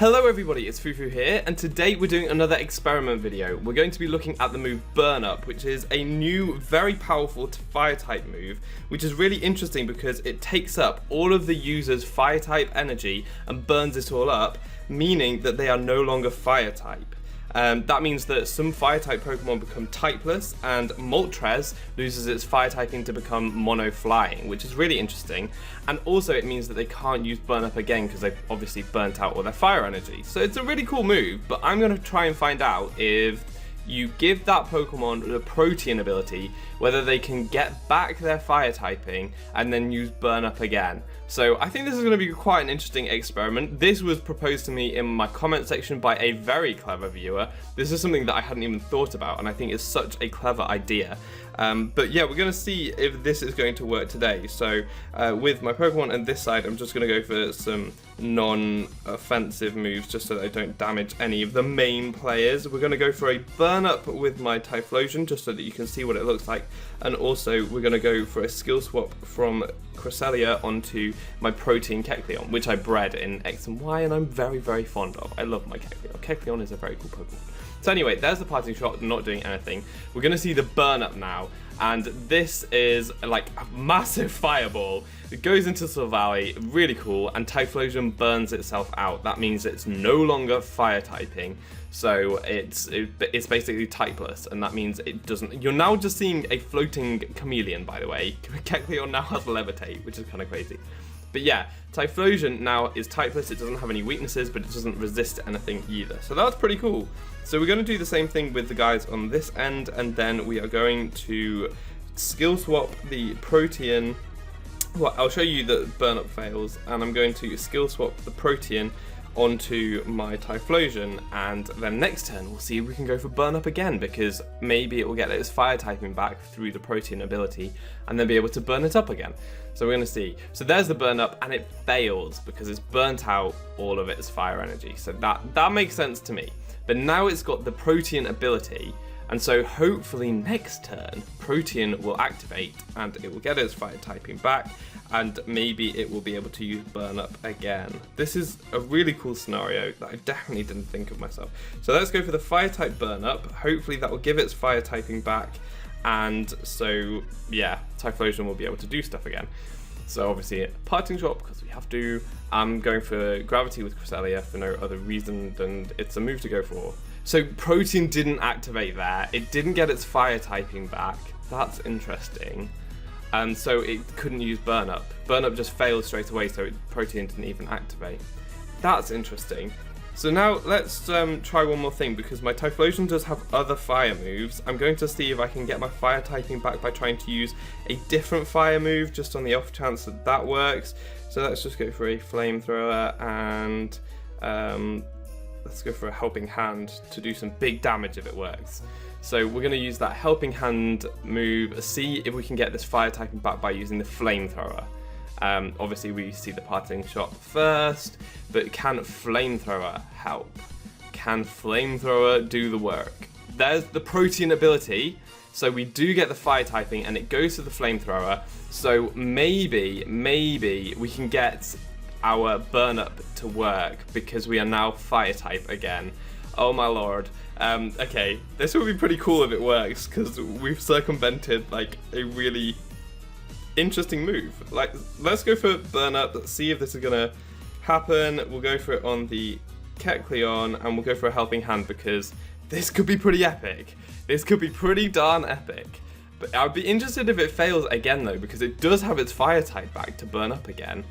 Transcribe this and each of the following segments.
Hello everybody, it's Fufu here, and today we're doing another experiment video. We're going to be looking at the move Burn Up, which is a new, very powerful fire type move, which is really interesting because it takes up all of the user's fire type energy and burns it all up, meaning that they are no longer fire type. That means that some fire type Pokemon become typeless, and Moltres loses its fire typing to become mono flying, which is really interesting. And also it means that they can't use Burn Up again because they've obviously burnt out all their fire energy. So it's a really cool move, but I'm going to try and find out if you give that Pokemon the Protean ability, whether they can get back their fire typing and then use Burn Up again. So I think this is going to be quite an interesting experiment. This was proposed to me in my comment section by a very clever viewer. This is something that I hadn't even thought about, and I think it's such a clever idea. But yeah, we're going to see if this is going to work today. So with my Pokemon on this side, I'm just going to go for some non-offensive moves just so that I don't damage any of the main players. We're going to go for a Burn Up with my Typhlosion just so that you can see what it looks like. And also we're going to go for a skill swap from Cresselia onto my Protean Kecleon, which I bred in X and Y and I'm very, very fond of. I love my Kecleon. Kecleon is a very cool Pokemon. So anyway, there's the parting shot, not doing anything. We're going to see the Burn Up now, and this is like a massive fireball. It goes into the Valley, really cool, and Typhlosion burns itself out. That means it's no longer fire typing, so it's basically typeless, and that means it doesn't. You're now just seeing a floating chameleon, by the way. Kecleon now has levitate, which is kind of crazy. But yeah, Typhlosion now is typeless, it doesn't have any weaknesses, but it doesn't resist anything either. So that's pretty cool. So we're going to do the same thing with the guys on this end, and then we are going to skill swap the Protean. Well, I'll show you that Burn Up fails, and I'm going to skill swap the Protean onto my Typhlosion, and then next turn we'll see if we can go for Burn Up again, because maybe it will get its fire typing back through the Protean ability and then be able to burn it up again. So we're going to see. So there's the Burn Up, and it fails because it's burnt out all of its fire energy. So that makes sense to me. But now it's got the Protean ability, and so hopefully next turn Protean will activate and it will get its fire typing back, and maybe it will be able to use Burn Up again. This is a really cool scenario that I definitely didn't think of myself. So let's go for the fire type Burn Up. Hopefully that will give its fire typing back, and so yeah, Typhlosion will be able to do stuff again. So obviously parting shot because we have to. I'm going for Gravity with Cresselia for no other reason than it's a move to go for. So Protean didn't activate there. It didn't get its fire typing back. That's interesting. And so it couldn't use Burn Up. Burn Up just failed straight away, so Protean didn't even activate. That's interesting. So now let's try one more thing, because my Typhlosion does have other fire moves. I'm going to see if I can get my fire typing back by trying to use a different fire move, just on the off chance that that works. So let's just go for a Flamethrower, and let's go for a Helping Hand to do some big damage if it works. So we're going to use that Helping Hand move, see if we can get this fire typing back by using the Flamethrower. Obviously we see the parting shot first, but can Flamethrower help? Can Flamethrower do the work? There's the Protean ability, so we do get the fire typing and it goes to the Flamethrower, so maybe we can get our Burn Up to work because we are now fire type again. Oh my lord. Okay, this would be pretty cool if it works, because we've circumvented like a really interesting move. Like, let's go for Burn Up. Let's see if this is gonna happen. We'll go for it on the Kecleon, and we'll go for a Helping Hand because this could be pretty epic. This could be pretty darn epic. But I'd be interested if it fails again though, because it does have its fire type back to Burn Up again.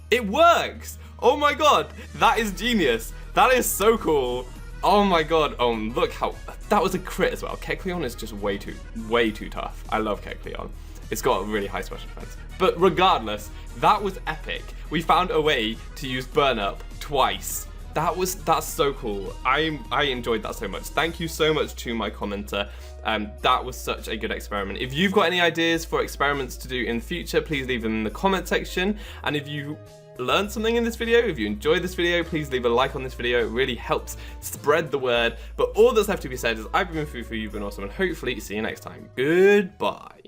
It works! Oh my god, that is genius. That is so cool. Oh my god, look how, that was a crit as well. Kecleon is just way too tough. I love Kecleon. It's got a really high special defense. But regardless, that was epic. We found a way to use Burn Up twice. That's so cool. I enjoyed that so much. Thank you so much to my commenter. That was such a good experiment. If you've got any ideas for experiments to do in the future, please leave them in the comment section. And if you learned something in this video, if you enjoyed this video, please leave a like on this video. It really helps spread the word. But all that's left to be said is I've been Fufu, you've been awesome, and hopefully see you next time. Goodbye.